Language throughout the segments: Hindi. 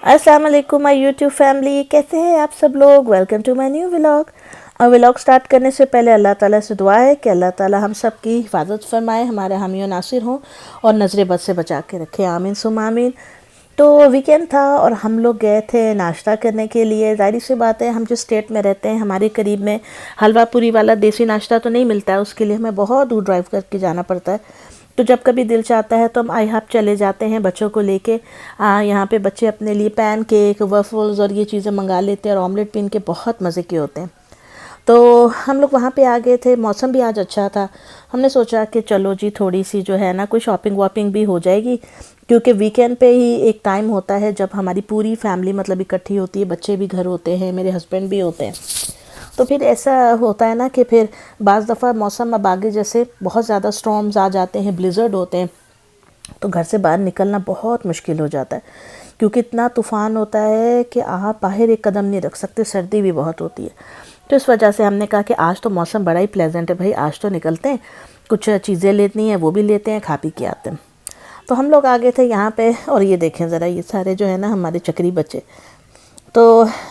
अस्सलाम वालेकुम माय यूट्यूब फैमिली, कैसे हैं आप सब लोग। Welcome to my new vlog. और व्लॉग स्टार्ट करने से पहले अल्लाह ताला से दुआ है कि अल्लाह ताला हम सब की हिफाजत फरमाए, हमारे हामी और नासिर हों और नज़र बद से बचा के रखे, आमीन सुम आमीन। तो वीकेंड था और हम लोग गए थे नाश्ता करने के लिए। ज़ाहिर सी बात है, हम जिस स्टेट में रहते हैं हमारे करीब में हलवा पूरी वाला देसी नाश्ता तो नहीं मिलता है, उसके लिए हमें बहुत दूर ड्राइव करके जाना पड़ता है। तो जब कभी दिल चाहता है तो हम आई हब चले जाते हैं बच्चों को लेके। यहाँ पे बच्चे अपने लिए पैन केक, वफ़ल्स और ये चीज़ें मंगा लेते हैं और ऑमलेट भी इनके बहुत मज़े के होते हैं। तो हम लोग वहाँ पे आ गए थे, मौसम भी आज अच्छा था। हमने सोचा कि चलो जी थोड़ी सी जो है ना कोई शॉपिंग वॉपिंग भी हो जाएगी, क्योंकि वीकेंड पे ही एक टाइम होता है जब हमारी पूरी फैमिली मतलब इकट्ठी होती है, बच्चे भी घर होते हैं, मेरे हस्बैंड भी होते हैं। तो फिर ऐसा होता है ना कि फिर बाज़ दफ़ा मौसम अब आगे जैसे बहुत ज़्यादा स्टॉर्म्स आ जाते हैं, ब्लिज़र्ड होते हैं, तो घर से बाहर निकलना बहुत मुश्किल हो जाता है, क्योंकि इतना तूफ़ान होता है कि आप बाहर एक कदम नहीं रख सकते, सर्दी भी बहुत होती है। तो इस वजह से हमने कहा कि आज तो मौसम बड़ा ही प्लेजेंट है भाई, आज तो निकलते हैं, कुछ चीज़ें लेनी हैं वो भी लेते हैं, खा पी के आते हैं। तो हम लोग आ गए थे यहाँ पे, और ये देखें ज़रा, ये सारे जो है ना हमारे चक्री बच्चे। तो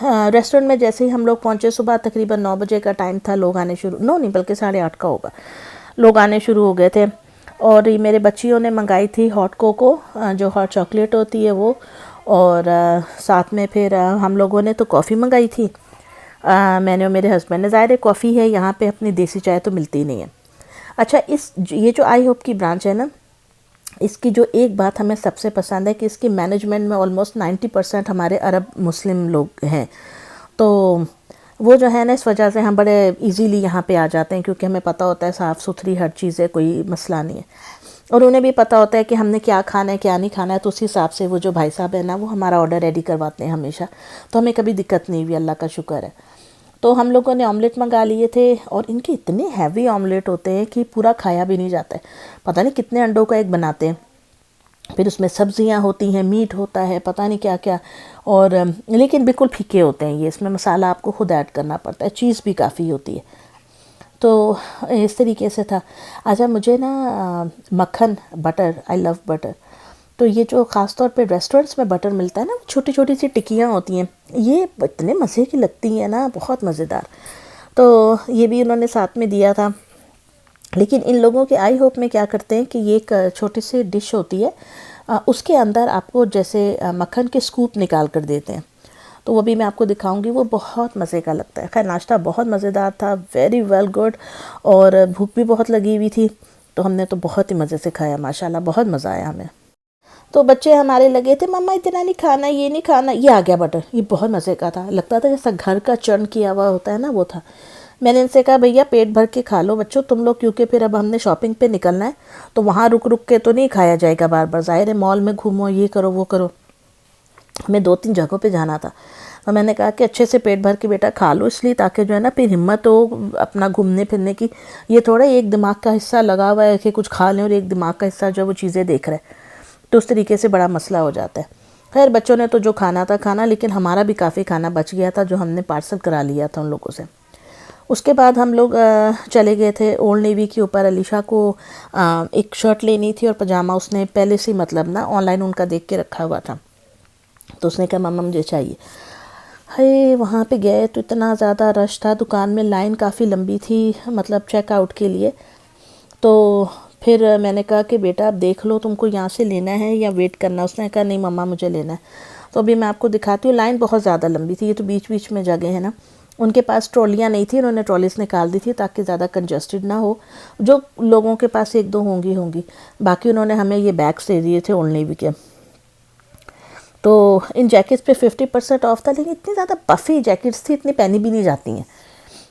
रेस्टोरेंट में जैसे ही हम लोग पहुँचे, सुबह तकरीबन 9 बजे का टाइम था, लोग आने शुरू, नो नहीं बल्कि 8:30 का होगा, लोग आने शुरू हो गए थे। और ये मेरे बच्चियों ने मंगाई थी हॉट कोको, जो हॉट चॉकलेट होती है वो, और साथ में फिर हम लोगों ने तो कॉफ़ी मंगाई थी। मैंने और मेरे हस्बैंड ने। ज़ाहिर है कॉफ़ी है, यहाँ पे अपनी देसी चाय तो मिलती नहीं है। अच्छा, ये जो आई होप की ब्रांच है ना, इसकी जो एक बात हमें सबसे पसंद है कि इसकी मैनेजमेंट में ऑलमोस्ट 90% हमारे अरब मुस्लिम लोग हैं। तो वो जो है ना, इस वजह से हम बड़े इजीली यहाँ पे आ जाते हैं, क्योंकि हमें पता होता है साफ़ सुथरी हर चीज़ है, कोई मसला नहीं है। और उन्हें भी पता होता है कि हमने क्या खाना है क्या नहीं खाना है, तो उस हिसाब से वो जो भाई साहब है ना, वो हमारा ऑर्डर रेडी करवाते हैं हमेशा। तो हमें कभी दिक्कत नहीं हुई, अल्लाह का शुक्र है। तो हम लोगों ने ऑमलेट मंगा लिए थे, और इनके इतने हैवी ऑमलेट होते हैं कि पूरा खाया भी नहीं जाता है। पता नहीं कितने अंडों का एक बनाते हैं, फिर उसमें सब्जियां होती हैं, मीट होता है, पता नहीं क्या क्या। और लेकिन बिल्कुल फीके होते हैं ये, इसमें मसाला आपको खुद ऐड करना पड़ता है, चीज़ भी काफ़ी होती है। तो इस तरीके से था। अच्छा, मुझे ना मक्खन, बटर, आई लव बटर। तो ये जो ख़ास तौर पे रेस्टोरेंट्स में बटर मिलता है ना, छोटी छोटी सी टिक्कियाँ होती हैं, ये इतने मज़े की लगती हैं ना, बहुत मज़ेदार। तो ये भी उन्होंने साथ में दिया था। लेकिन इन लोगों के आई होप में क्या करते हैं कि ये एक छोटी सी डिश होती है, उसके अंदर आपको जैसे मक्खन के स्कूप निकाल कर देते हैं। तो वो भी मैं आपको दिखाऊंगी, वो बहुत मज़े का लगता है। खैर, नाश्ता बहुत मज़ेदार था, वेरी वेल गुड। और भूख भी बहुत लगी हुई थी, तो हमने तो बहुत ही मज़े से खाया, माशाल्लाह बहुत मज़ा आया हमें। तो बच्चे हमारे लगे थे, मम्मा इतना नहीं खाना, ये नहीं खाना। ये आ गया बटर, ये बहुत मज़े का था, लगता था जैसा घर का चर्न किया हुआ होता है ना, वो था। मैंने इनसे कहा भैया पेट भर के खा लो बच्चों तुम लोग, क्योंकि फिर अब हमने शॉपिंग पे निकलना है, तो वहाँ रुक रुक के तो नहीं खाया जाएगा बार बार। ज़ाहिर है मॉल में घूमो, ये करो वो करो, हमें 2-3 जगहों पे जाना था। तो मैंने कहा कि अच्छे से पेट भर के बेटा खा लो, इसलिए ताकि जो है ना फिर हिम्मत हो अपना घूमने फिरने की। ये थोड़ा एक दिमाग का हिस्सा लगा हुआ है कि कुछ खा लें, और एक दिमाग का हिस्सा जो वो चीज़ें देख रहा है, तो उस तरीके से बड़ा मसला हो जाता है। खैर, बच्चों ने तो जो खाना था खाना, लेकिन हमारा भी काफ़ी खाना बच गया था जो हमने पार्सल करा लिया था उन लोगों से। उसके बाद हम लोग चले गए थे ओल्ड नेवी के ऊपर। अलीशा को एक शर्ट लेनी थी और पजामा, उसने पहले से मतलब ना ऑनलाइन उनका देख के रखा हुआ था, तो उसने कहा मम्मा मुझे चाहिए। है, वहाँ पे गए तो इतना ज़्यादा रश था, दुकान में लाइन काफ़ी लंबी थी, मतलब चेकआउट के लिए। तो फिर मैंने कहा कि बेटा आप देख लो तुमको यहाँ से लेना है या वेट करना। उसने कहा नहीं मम्मा मुझे लेना है। तो अभी मैं आपको दिखाती हूँ, लाइन बहुत ज़्यादा लंबी थी, ये तो बीच बीच में जगह है ना। उनके पास ट्रॉलियाँ नहीं थी, उन्होंने ट्रॉलीज निकाल दी थी ताकि ज़्यादा कंजस्टेड ना हो। जो लोगों के पास एक दो होंगी, बाकी उन्होंने हमें ये बैग्स दे दिए थे ओल्ड नेवी के। तो इन जैकेट्स पे 50% ऑफ था, लेकिन इतनी ज़्यादा पफ़ी जैकेट्स थी, इतनी पहनी भी नहीं जाती हैं।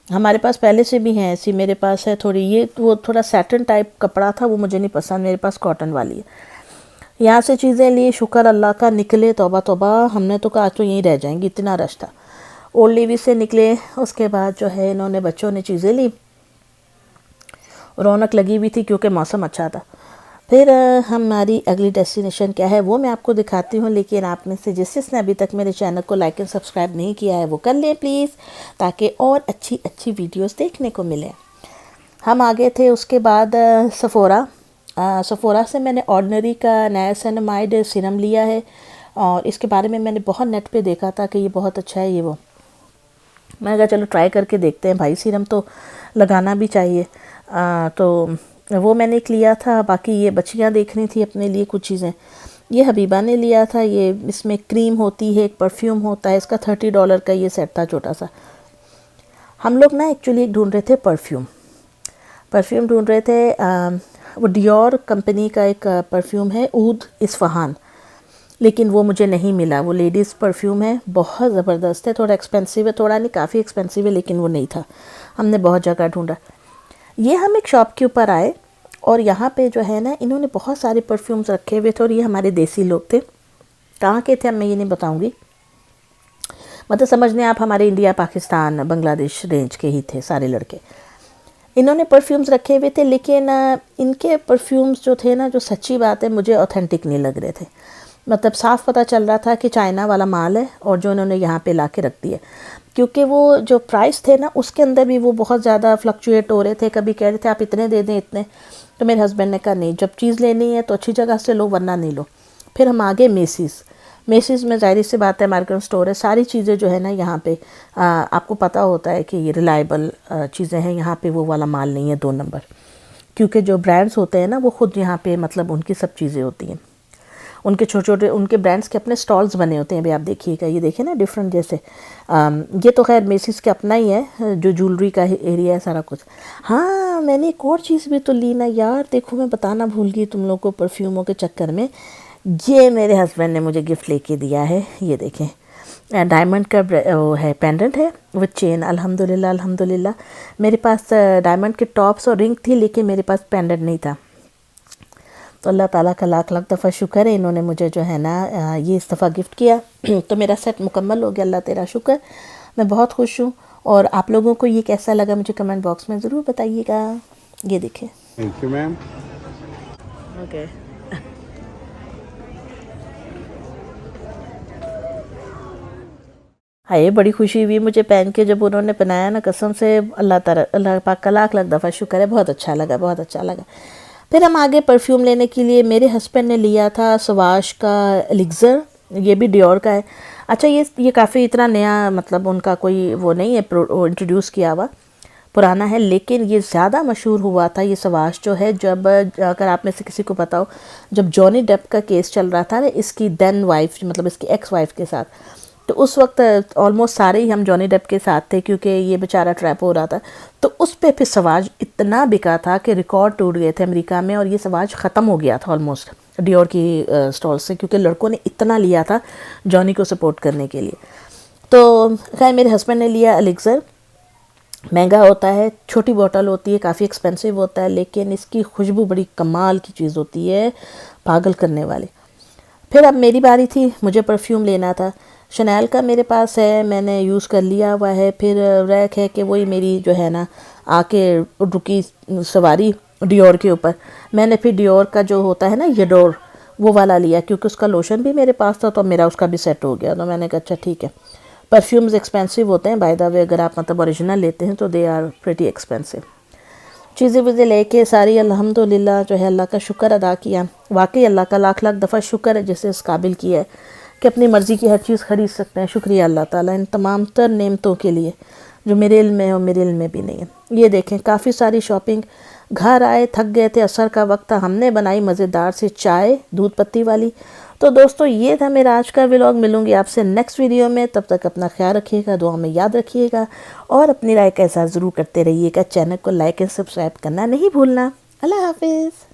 हमारे पास पहले से भी हैं ऐसी, मेरे पास है थोड़ी, ये वो थोड़ा सैटन टाइप कपड़ा था, वो मुझे नहीं पसंद, मेरे पास कॉटन वाली है। यहाँ से चीज़ें ली, शुक्र अल्लाह का, निकले तौबा तौबा, हमने तो कहा आज तो यहीं रह जाएंगी, इतना रश था। ओल्ड नेवी से निकले, उसके बाद जो है इन्होंने बच्चों ने चीज़ें ली, रौनक लगी हुई थी क्योंकि मौसम अच्छा था। फिर हमारी अगली डेस्टिनेशन क्या है वो मैं आपको दिखाती हूँ, लेकिन आप में से जिसने अभी तक मेरे चैनल को लाइक एंड सब्सक्राइब नहीं किया है वो कर लें प्लीज़, ताकि और अच्छी अच्छी वीडियोस देखने को मिले। हम आ गए थे उसके बाद सफ़ोरा। सफ़ोरा से मैंने ऑर्डिनरी का नायासिनामाइड सीरम लिया है, और इसके बारे में मैंने बहुत नेट पे देखा था कि ये बहुत अच्छा है ये वो। मैंने कहा चलो ट्राई करके देखते हैं भाई, सीरम तो लगाना भी चाहिए। तो वो मैंने एक लिया था। बाकी ये बच्चियाँ देख रही थी अपने लिए कुछ चीज़ें। ये हबीबा ने लिया था। ये इसमें क्रीम होती है, एक परफ्यूम होता है, इसका $30 का ये सेट था छोटा सा। हम लोग ना एक्चुअली ढूंढ रहे थे परफ्यूम ढूंढ रहे थे। वो डियोर कंपनी का एक परफ्यूम है, ऊद इस्फहान, लेकिन वो मुझे नहीं मिला। वो लेडीज़ परफ्यूम है, बहुत ज़बरदस्त है, थोड़ा एक्सपेंसिव है, थोड़ा नहीं काफ़ी एक्सपेंसिव है, लेकिन वो नहीं था। हमने बहुत जगह ढूंढा। ये हम एक शॉप के ऊपर आए और यहाँ पे जो है ना इन्होंने बहुत सारे परफ्यूम्स रखे हुए थे और ये हमारे देसी लोग थे। कहाँ के थे अब मैं ये नहीं बताऊँगी, मतलब समझ लें आप हमारे इंडिया पाकिस्तान बांग्लादेश रेंज के ही थे सारे लड़के। इन्होंने परफ्यूम्स रखे हुए थे, लेकिन इनके परफ्यूम्स जो थे ना, जो सच्ची बात है मुझे ऑथेंटिक नहीं लग रहे थे। मतलब साफ़ पता चल रहा था कि चाइना वाला माल है और जो इन्होंने यहाँ पे ला के रख दिया। क्योंकि वो जो प्राइस थे ना उसके अंदर भी वो बहुत ज़्यादा फ्लक्चुएट हो रहे थे। कभी कह रहे थे आप इतने दे दें इतने, तो मेरे हस्बैंड ने कहा नहीं, जब चीज़ लेनी है तो अच्छी जगह से लो वरना नहीं लो। फिर हम आगे मेसीज़ में ज़ाहिर सी बात है अमेरिकन स्टोर है, सारी चीज़ें जो है ना यहाँ पे आपको पता होता है कि ये रिलायबल चीज़ें हैं। यहाँ पे वो वाला माल नहीं है 2 नंबर, क्योंकि जो ब्रांड्स होते हैं ना वो ख़ुद यहाँ पे मतलब उनकी सब चीज़ें होती हैं। उनके छोटे छोटे उनके ब्रांड्स के अपने स्टॉल्स बने होते हैं। अभी आप देखिएगा, ये देखिए ना डिफरेंट जैसे ये तो खैर मेसीज़ के अपना ही है, जो ज्वेलरी का एरिया है सारा कुछ। हाँ, मैंने एक और चीज़ भी तो ली ना यार, देखो मैं बताना भूल गई तुम लोग को परफ्यूमों के चक्कर में। ये मेरे हस्बैंड ने मुझे गिफ्ट लेके दिया है। ये देखें डायमंड का वो है, पेंडेंट है विद चेन। अल्हम्दुलिल्लाह मेरे पास डायमंड के टॉप्स और रिंग थी, लेकिन मेरे पास पेंडेंट नहीं था। तो अल्लाह ताला का लाख लाख दफ़ा शुक्र है, इन्होंने मुझे जो है ना ये इस दफ़ा गिफ्ट किया। तो मेरा सेट मुकम्मल हो गया, अल्लाह तेरा शुक्र। मैं बहुत खुश हूँ। और आप लोगों को ये कैसा लगा मुझे कमेंट बॉक्स में ज़रूर बताइएगा। ये देखें। Thank you ma'am. ओके। हाय, बड़ी खुशी हुई मुझे पहन के जब उन्होंने पहनाया ना, कसम से अल्लाह पाक का लाख लाख दफ़ा शुक्र है। बहुत अच्छा लगा, बहुत अच्छा लगा। फिर हम आगे परफ्यूम लेने के लिए, मेरे हस्बैंड ने लिया था सवाश का एलिक्ज़र, ये भी डियोर का है। अच्छा, ये काफ़ी इतना नया मतलब उनका कोई वो नहीं है इंट्रोड्यूस किया हुआ, पुराना है, लेकिन ये ज़्यादा मशहूर हुआ था ये सवाश जो है जब, अगर आप में से किसी को पता हो, जब जॉनी डेप का केस चल रहा था ना इसकी देन वाइफ मतलब इसकी एक्स वाइफ के साथ, तो उस वक्त ऑलमोस्ट सारे ही हम जॉनी डेप के साथ थे क्योंकि ये बेचारा ट्रैप हो रहा था। तो उस पे फिर सवाज इतना बिका था कि रिकॉर्ड टूट गए थे अमेरिका में, और ये सवाज ख़त्म हो गया था ऑलमोस्ट डियोर की स्टॉल से, क्योंकि लड़कों ने इतना लिया था जॉनी को सपोर्ट करने के लिए। तो खैर मेरे हस्बैंड ने लिया एलिक्ज़र। महंगा होता है, छोटी बोतल होती है, काफ़ी एक्सपेंसिव होता है, लेकिन इसकी खुशबू बड़ी कमाल की चीज़ होती है, पागल करने वाली। फिर अब मेरी बारी थी, मुझे परफ्यूम लेना था। शनैल का मेरे पास है, मैंने यूज़ कर लिया हुआ है। फिर रैक है कि वही मेरी जो है ना आके रुकी सवारी डियोर के ऊपर। मैंने फिर डियोर का जो होता है ना येडोर, वो वाला लिया, क्योंकि उसका लोशन भी मेरे पास था तो मेरा उसका भी सेट हो गया। तो मैंने कहा अच्छा ठीक है। परफ्यूम्स एक्सपेंसिव होते हैं बाय द वे, अगर आप मतलब ओरिजिनल लेते हैं तो दे आर प्रीटी एक्सपेंसिव। चीज़ें वज़ें लेके सारी अल्हम्दुलिल्लाह जो है अल्लाह का शुक्र अदा किया। वाकई अल्लाह का लाख लाख दफ़ा शुक्र है जिसे इस काबिल किया है कि अपनी मर्ज़ी की हर चीज़ ख़रीद सकते हैं। शुक्रिया अल्लाह ताला इन तमाम तर नेमतों के लिए जो मेरे इल्म में है और मेरे इल्म में भी नहीं है। ये देखें, काफ़ी सारी शॉपिंग, घर आए थक गए थे, असर का वक्त था, हमने बनाई मज़ेदार से चाय दूध पत्ती वाली। तो दोस्तों ये था मेरा आज का व्लॉग। मिलूंगी आपसे नेक्स्ट वीडियो में, तब तक अपना ख्याल रखिएगा, दुआ में याद रखिएगा और अपनी राय का एहसास ज़रूर करते रहिएगा। चैनल को लाइक एंड सब्सक्राइब करना नहीं भूलना। अल्लाह हाफिज़।